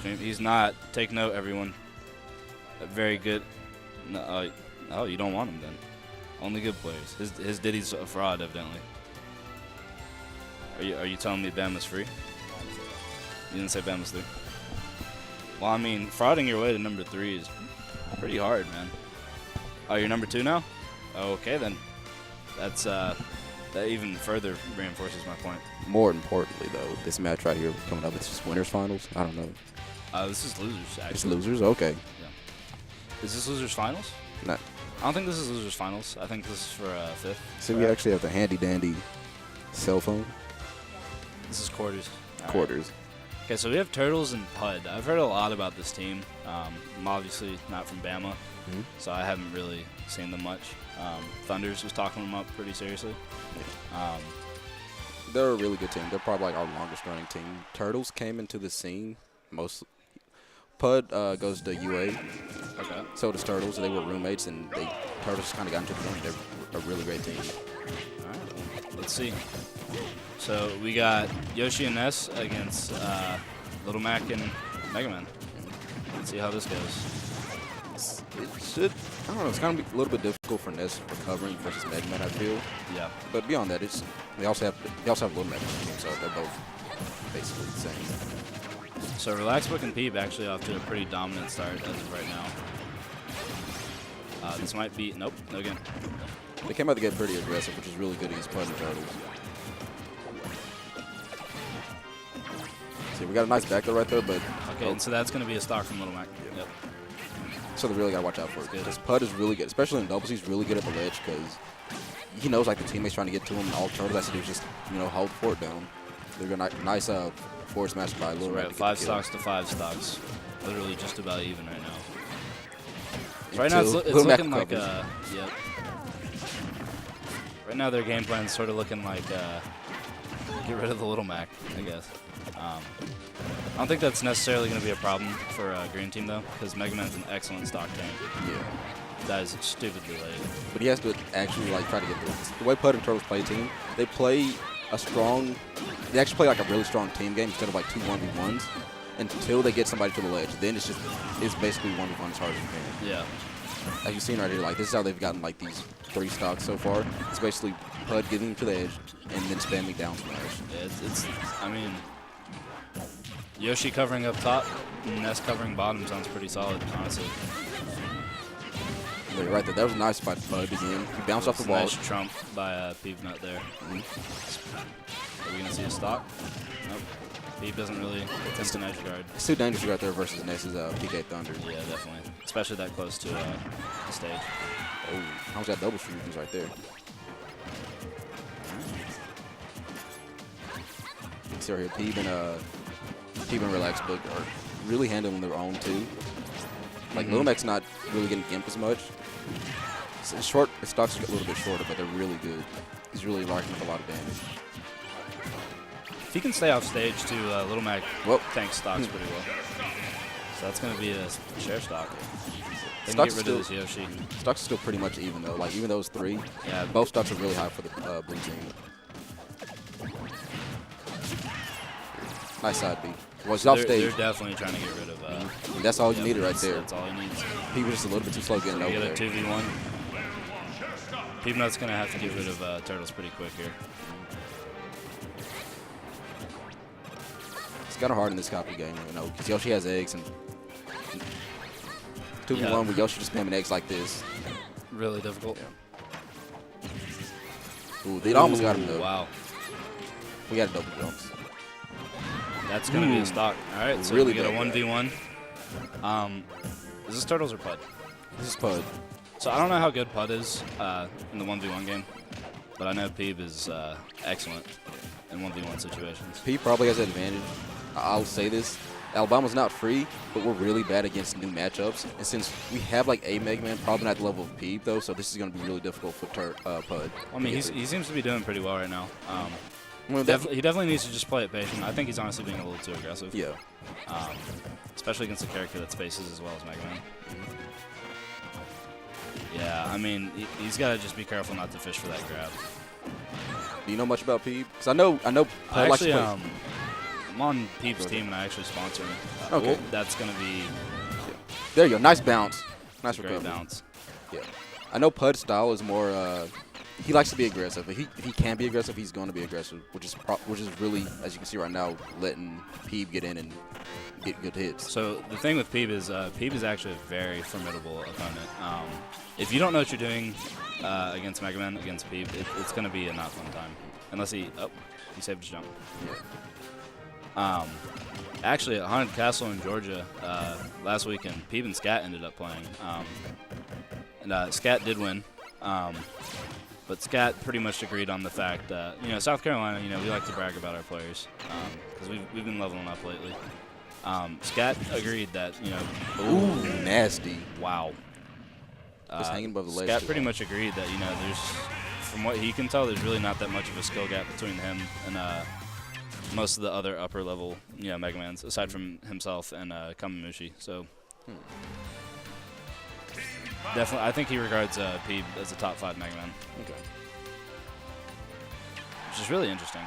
stream. He's not. Take note, everyone. Very good. No, oh, you don't want him then. Only good players. His Diddy's a fraud, evidently. Are you telling me Bama's free? You didn't say Bama's 3. Well, I mean, frauding your way to number 3 is pretty hard, man. Oh, you're number 2 now? Okay, then. That's that even further reinforces my point. More importantly, though, this match right here coming up, it's just winners finals. I don't know. This is losers, actually. It's losers? Okay. Yeah. Is this losers finals? No. I don't think this is losers finals. I think this is for 5th. So we actually have the handy-dandy cell phone. This is quarters. Quarters. Right. Okay, so we have Turtles and Pudd. I've heard a lot about this team. I'm obviously not from Bama, so I haven't really seen them much. Thunders was talking them up pretty seriously. They're a really good team. They're probably like our longest running team. Turtles came into the scene Pudd goes to UA. Okay. So does Turtles. They were roommates, and Turtles kind of got into the game. They're a really great team. All right, well, let's see. So we got Yoshi and Ness against Little Mac and Mega Man. Let's see how this goes. It should. I don't know. It's going to be a little bit difficult for Ness recovering versus Mega Man, I feel. Yeah. But beyond that, they also have Little Mac on the team, so they're both basically the same. So RelaxedBook and Peab actually off to a pretty dominant start as of right now. This might be nope, no again. They came out to get pretty aggressive, which is really good against Pudd and Turtles. See, we got a nice back there right there, but okay, so that's going to be a stock from Little Mac. Yep. So they really got to watch out for it. Because Pudd is really good, especially in doubles. He's really good at the ledge because he knows like the teammates trying to get to him, and all Turtles has to do is just hold the fort down. They're going to nice force match by Little Mac. 5 stocks to 5 stocks, literally just about even right now. So right now it's looking like yep. Right now their game plan is sort of looking like get rid of the Little Mac, I guess. I don't think that's necessarily going to be a problem for Green Team though, because Mega Man's an excellent stock tank. Yeah. That is stupidly late. But he has to actually try to get through. The way Pudd and Turtles play team, they play a strong. They actually play like a really strong team game instead of like 2 1v1s until they get somebody to the ledge. Then it's basically 1v1 as hard as you can. Yeah. As you've seen right here, this is how they've gotten these 3 stocks so far. It's basically Pudd getting them to the edge and then spamming down smash. Yeah, I mean, Yoshi covering up top, and Ness covering bottom sounds pretty solid, honestly. Yeah, right there. That was a nice by Pudd again. He bounced off the wall. Nice trump by Peabnut there. Are we going to see a stock? Nope. Peab doesn't really attempt an edge guard. It's too dangerous right there versus Ness's PK Thunder. Yeah, definitely. Especially that close to the stage. Oh, how's that double shootings right there? See right here, Peab and RelaxedBook are really handling their own too. Little Mac's not really getting gimped as much. His stocks are a little bit shorter, but they're really good. He's really racking up a lot of damage. If he can stay off stage too, Little Mac tanks stocks pretty well. So that's going to be a share stock. They can get rid of this Yoshi. Stocks are still pretty much even though. Even though it's 3, yeah, both stocks are really high for the blue team. Nice side B. Well, he's off stage. They're definitely trying to get rid of. And that's all you needed right there. That's all he needs. He was just a little bit too slow getting over there. Get a 2v1. Peabnut's going to have to get rid of Turtles pretty quick here. It's kind of hard in this copy game, because Yoshi has eggs and 2v1 with Yoshi just spamming eggs like this. Really difficult. Yeah. Ooh, they almost got him though. Wow. We got double jumps. That's going to be a stock. All right, so really we get a 1v1. Is this Turtles or Pudd? This is Pudd. So I don't know how good Pudd is in the 1v1 game, but I know Peab is excellent in 1v1 situations. Peab probably has an advantage. I'll say this. Alabama's not free, but we're really bad against new matchups. And since we have a Mega Man, probably not the level of Peab, though, so this is going to be really difficult for Pudd. I mean, he seems to be doing pretty well right now. He definitely needs to just play it patient. I think he's honestly being a little too aggressive. Yeah. Especially against a character that spaces as well as Mega Man. Yeah, I mean, he's got to just be careful not to fish for that grab. Do you know much about Peab? Because I know Pudd likes to play. I'm on Peep's team, and I actually sponsor him. Okay. That's going to be There you go. Nice bounce. Nice a great recovery. bounce. Yeah. I know Pudd's style is more. He likes to be aggressive. If he can be aggressive, he's going to be aggressive, which is really, as you can see right now, letting Peeb get in and get good hits. So the thing with Peeb is actually a very formidable opponent. If you don't know what you're doing against Mega Man, against Peeb, it's going to be a not fun time. Unless he saved his jump. Yeah. Actually, at Haunted Castle in Georgia last weekend, Peeb and Scat ended up playing. And Scat did win. But Scat pretty much agreed on the fact that, South Carolina, we like to brag about our players because we've been leveling up lately. Scat agreed that, Ooh, nasty. Wow. Just hanging above the ledge. Scat pretty much agreed that, there's, from what he can tell, there's really not that much of a skill gap between him and most of the other upper level, Mega Mans, aside from himself and Kamamushi. So, definitely, I think he regards Peeb as a top 5 Mega Man. Okay. Which is really interesting.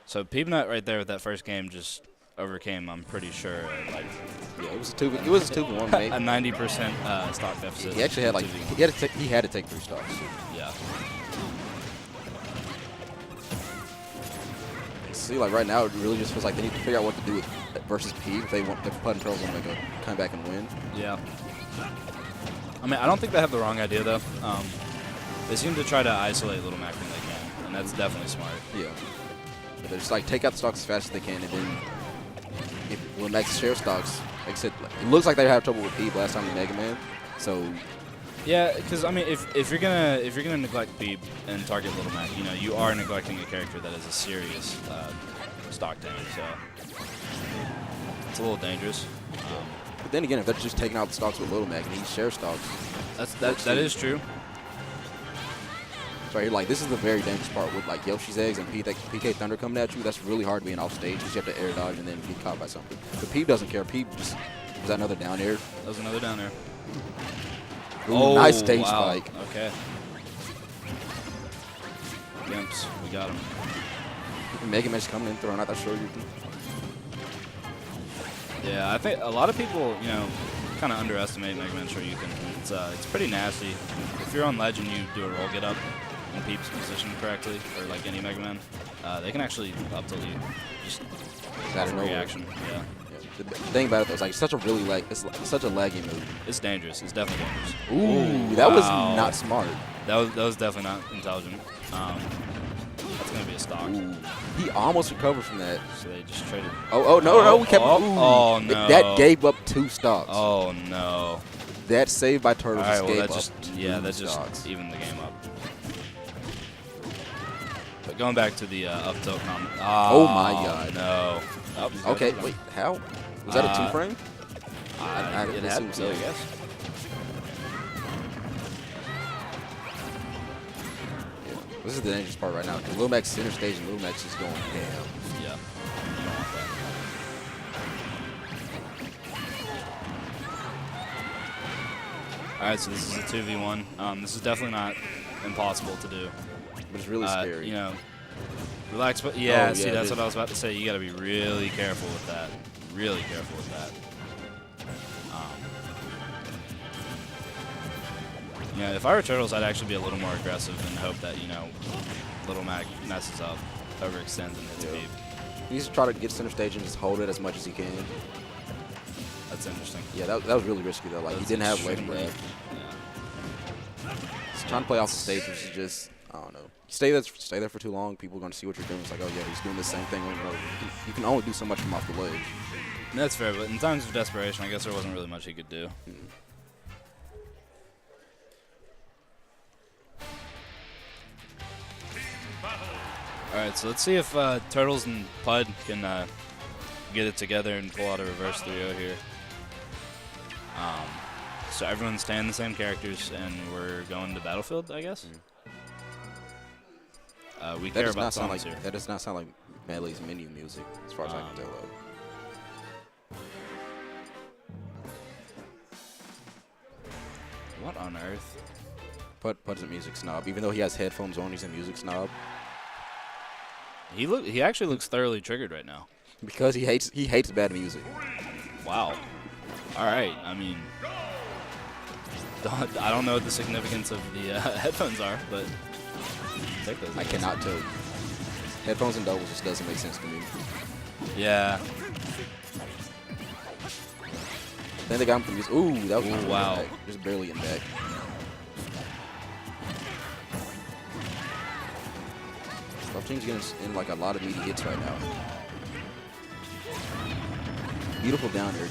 So Peabnut right there with that first game just overcame, I'm pretty sure, Yeah, it was a 2v1 maybe. a 90% stock deficit. He actually had he had to take 3 stocks. Yeah. See, right now, it really just feels like they need to figure out what to do with versus Peeb if Pudd and Turtles want to make a comeback and win. Yeah. I mean, I don't think they have the wrong idea though. They seem to try to isolate Little Mac when they can, and that's definitely smart. Yeah. But they're just take out the stocks as fast as they can, and then if Little Mac's share stocks, like I said, it looks like they had trouble with Peeb last time in Mega Man. So yeah, because I mean, if you're gonna neglect Peeb and target Little Mac, you are neglecting a character that is a serious stock tank. So it's a little dangerous. but then again, if they're just taking out the stocks with Little Mac and he shares stocks, that is true. so here, this is the very dangerous part with Yoshi's eggs and PK Thunder coming at you. That's really hard being off stage because you have to air dodge and then be caught by something. But Peeb doesn't care. Peeb just was that another down air. That was another down air. Ooh, nice stage wow. spike. Okay. Gimps, we got him. Mega Man's coming in throwing out that Shoryuken. Yeah, I think a lot of people, kind of underestimate Mega Man Shoryuken. It's pretty nasty. If you're on ledge and you do a roll get up and Peep's positioned correctly, or any Mega Man, they can actually up tilt you. Just Out of nowhere. reaction. Yeah. The thing about it though is it's such a really it's such a laggy move. It's dangerous. It's definitely dangerous. Ooh, that was not smart. That was definitely not intelligent. That's gonna be a stock. Ooh. He almost recovered from that. So they just traded. No, we kept. Oh no! That gave up 2 stocks. Oh no! That save by Turtles All right, well, gave that up just 2 stocks. just evened the game up. But going back to the up tilt comment. Oh my God! No. Oh, Okay, wait, how? Was that a 2-frame? I it assume had to, so. I guess. Yeah. This is the dangerous part right now because Lil Mac's center stage and Lil Mac's just going ham. Yeah. You don't want that. All right, so this is a 2v1. This is definitely not impossible to do. But it's really scary. Relax, but yeah, see, yeah, that's what I was about to say. You got to be really careful with that. Really careful with that. If I were Turtles, I'd actually be a little more aggressive and hope that, Little Mac messes up, overextends, and hits Peeb. He needs to try to get center stage and just hold it as much as he can. That's interesting. Yeah, that was really risky though. He didn't have ledge grab. Yeah. He's trying to play off the stage, which is just, I don't know. Stay there for too long, people are going to see what you're doing. It's like, oh yeah, he's doing the same thing over and over. You can only do so much from off the ledge. That's fair, but in times of desperation, I guess there wasn't really much he could do. All right, so let's see if Turtles and Pudd can get it together and pull out a reverse 3-0 here. So everyone's staying the same characters, and we're going to Battlefield, I guess. We care about songs here. That does not sound like Melee's menu music, as far as I can tell. What on earth? Pudd's a music snob. Even though he has headphones on, he's a music snob. He actually looks thoroughly triggered right now. Because he hates bad music. Wow. All right. I mean, I don't know what the significance of the headphones are, but take those. I cannot tell. Headphones and doubles just doesn't make sense to me. Yeah. Then they got him from music. Ooh, that was not wow. Back. Just barely in back. Both teams getting in like a lot of meaty hits right now. Beautiful down there.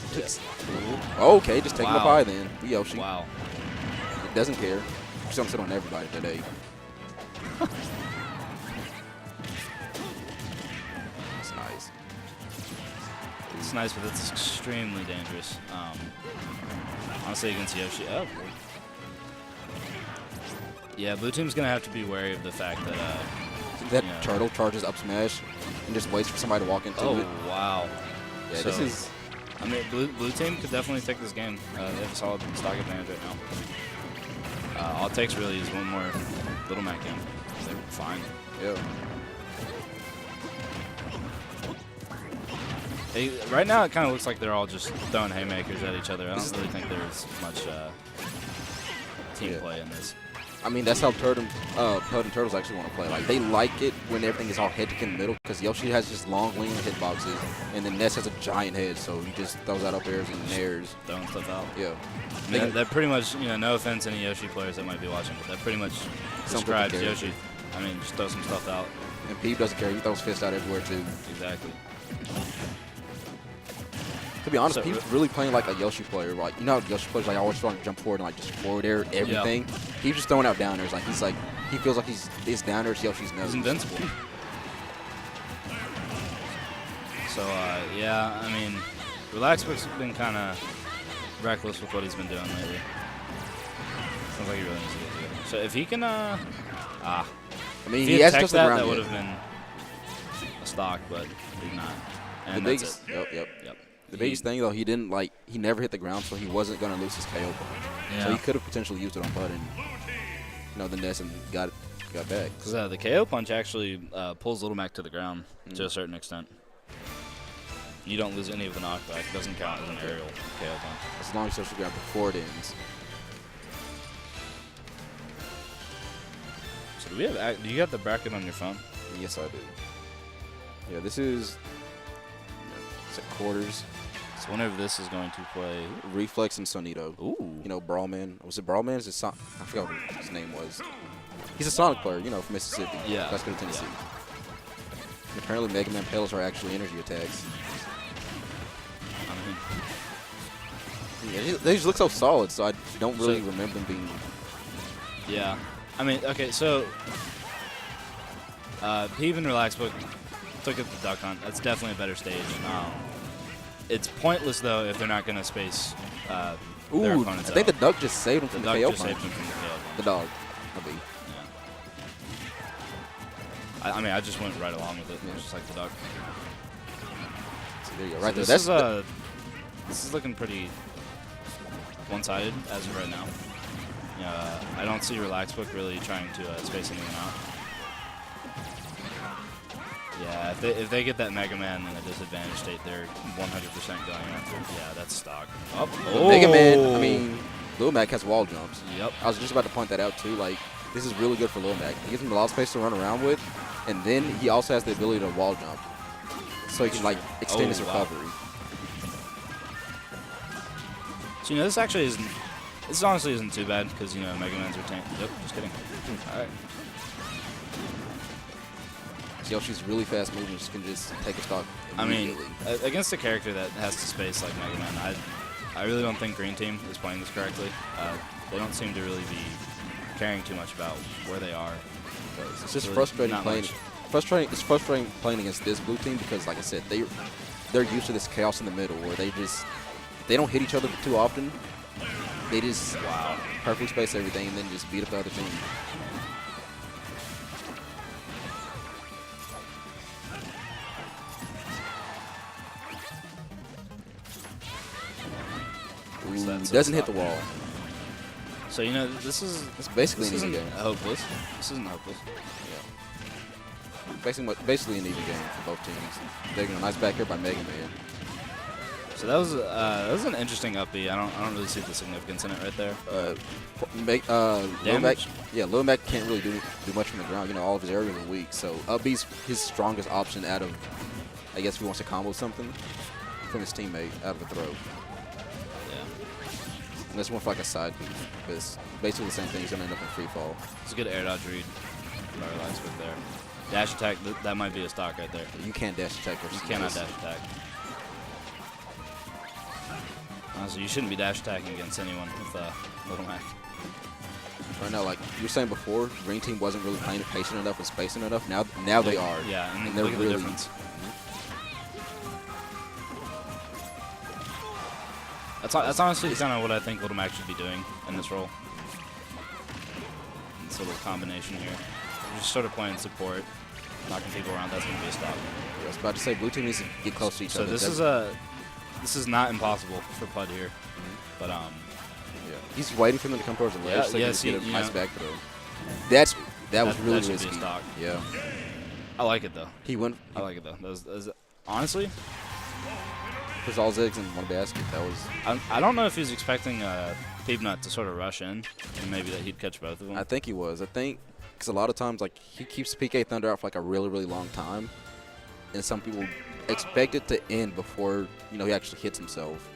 Okay, just taking up high then. Yoshi. Wow. It doesn't care. Just don't sit on everybody today. That's nice. It's nice, but it's extremely dangerous. Honestly, against Yoshi. Oh. Yeah, blue team's going to have to be wary of the fact that... that turtle charges up smash and just waits for somebody to walk into it. Oh, wow. Yeah, so, this is... I mean, blue team could definitely take this game. They have a solid stock advantage right now. All it takes really is one more Little Mac game. They're fine. Yeah. Right now, it kind of looks like they're all just throwing haymakers at each other. I don't really think there's much team play in this. I mean, that's how Pudd and Turtles actually want to play. Like, they like it when everything is all head to in the middle, because Yoshi has just long, lean hitboxes, and then Ness has a giant head, so he just throws out up airs and airs. Throwing stuff out. Yeah. I mean, that pretty much, no offense to any Yoshi players that might be watching, but that pretty much describes Yoshi. I mean, just throw some stuff out. And Peeb doesn't care. He throws fists out everywhere, too. Exactly. To be honest, Peeb's really playing like a Yoshi player. Like, you know how Yoshi players like always trying to jump forward and like just forward air everything. Yeah. He's just throwing out down airs. Like he feels like his down airs Yoshi's nose. He's invincible. So yeah, I mean, RelaxedBook's been kind of reckless with what he's been doing lately. Sounds like he really needs to get together. So if he can, I mean, if he has touched touched the ground. That would have been a stock, but he's not. And the that's biggest, it. Yep. The biggest thing though, he never hit the ground, so he wasn't gonna lose his KO punch. Yeah. So he could have potentially used it on Pudd and the Ness and got back. Because the KO punch actually pulls Little Mac to the ground to a certain extent. You don't lose any of the knockback. It doesn't count as an aerial KO punch. As long as you touch the ground before it ends. So do you got the bracket on your phone? Yes, I do. Yeah, this is quarters. So whenever this is going to play Reflex and Sonito. Ooh. Brawlman. Was it Brawlman? Is it I forgot what his name was. He's a Sonic player, from Mississippi. Yeah. That's good, Tennessee. Yeah. And apparently Mega Man Pellets are actually energy attacks. Yeah, they just look so solid, so I don't really remember them being... Yeah. I mean, okay, so Peeb and RelaxedBook took it to Duck Hunt. That's definitely a better stage. It's pointless, though, if they're not going to space their opponents I think out. the Duck just saved him from the KO punch. Saved him from the KO punch. The dog. Yeah. I mean, I just went right along with it. Just like the Duck. So there you go. Right so there. This is looking pretty one-sided as of right now. I don't see RelaxedBook really trying to space anyone out. Yeah, if they get that Mega Man in a disadvantaged state, they're 100% going after. Yeah, that's stock. Mega Man, I mean, Lil Mac has wall jumps. Yep. I was just about to point that out, too. Like, this is really good for Lil Mac. He gives him a lot of space to run around with, and then he also has the ability to wall jump. So he can, extend his recovery. So, this actually isn't... This honestly isn't too bad, because, Mega Man's are tank. Yep, just kidding. All right. Yoshi's really fast movements can just take a stock immediately. I mean, against a character that has to space like Mega Man, I really don't think Green Team is playing this correctly. They don't seem to really be caring too much about where they are. It's just frustrating playing. It's frustrating playing against this blue team because, like I said, they're used to this chaos in the middle where they don't hit each other too often. They just perfectly space everything and then just beat up the other team. Doesn't hit the wall. So this is basically this isn't game. hopeless. This isn't hopeless. Basically an even game for both teams. Taking a nice back here by Mega Man. So that was an interesting up B. I don't really see the significance in it right there. Lil Mac, Lil Mac can't really do much from the ground. You know, all of his areas are weak. So up B's his strongest option out of, I guess, if he wants to combo something from his teammate out of the throw. Yeah. Unless he wants for like a side B, but it's basically the same thing. He's gonna end up in free fall. It's a good air dodge read by RelaxedBook there. Dash attack, that might be a stock right there. You can't dash attack versus You cannot dash attack. Honestly, you shouldn't be dash attacking against anyone with Little Mac. Right now, like you were saying before, Green Team wasn't really playing it patient enough and spacing enough. Now they are. Yeah, and they're look at really the difference. That's honestly kind of what I think Little Mac should be doing in this role. This little combination here. You're just sort of playing support, knocking people around. That's going to be a stop. I was about to say, blue team needs to get close to each other. So this is not impossible for Pudd here, but yeah, he's waiting for them to come towards the ledge so he can get a nice back throw. That was really risky. Be a stock. Yeah, I like it though. I like it though. That was honestly. Because all zigs in one basket, that was... I don't know if he was expecting Peabnut to sort of rush in, and maybe that he'd catch both of them. I think he was. I think because a lot of times, like, he keeps PK Thunder out for, like, a really, really long time, and some people expect it to end before, you know, he actually hits himself.